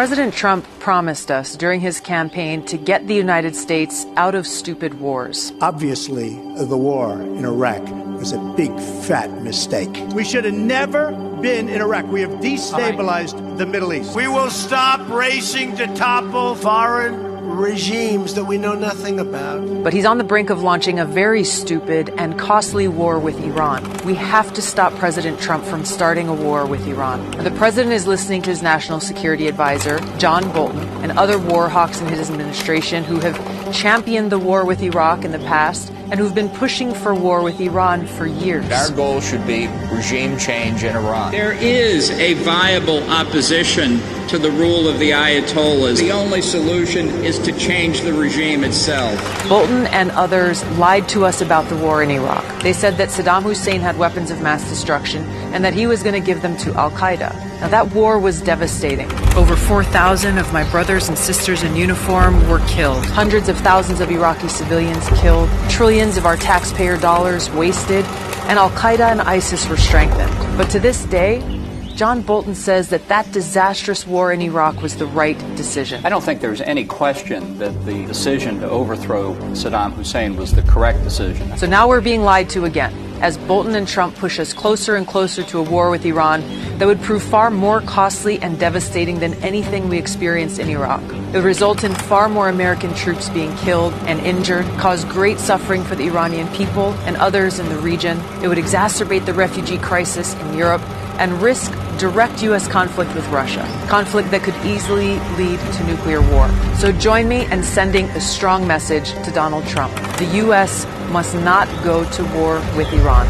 President Trump promised us during his campaign to get the United States out of stupid wars. Obviously, the war in Iraq was a big, fat mistake. We should have never been in Iraq. We have destabilized the Middle East. We will stop racing to topple foreign regimes that we know nothing about. But he's on the brink of launching a very stupid and costly war with Iran. We have to stop President Trump from starting a war with Iran. The president is listening to his national security advisor, John Bolton, and other war hawks in his administration who have championed the war with Iraq in the past and who've been pushing for war with Iran for years. Our goal should be regime change in Iran. There is a viable opposition to the rule of the Ayatollahs. The only solution is to change the regime itself. Bolton and others lied to us about the war in Iraq. They said that Saddam Hussein had weapons of mass destruction and that he was going to give them to al-Qaeda. Now, that war was devastating. Over 4,000 of my brothers and sisters in uniform were killed. Hundreds of thousands of Iraqi civilians killed. Trillions of our taxpayer dollars wasted. And al-Qaeda and ISIS were strengthened. But to this day, John Bolton says that that disastrous war in Iraq was the right decision. I don't think there's any question that the decision to overthrow Saddam Hussein was the correct decision. So now we're being lied to again, as Bolton and Trump push us closer and closer to a war with Iran that would prove far more costly and devastating than anything we experienced in Iraq. It would result in far more American troops being killed and injured, cause great suffering for the Iranian people and others in the region. It would exacerbate the refugee crisis in Europe and risk direct U.S. conflict with Russia, conflict that could easily lead to nuclear war. So join me in sending a strong message to Donald Trump. The U.S. must not go to war with Iran.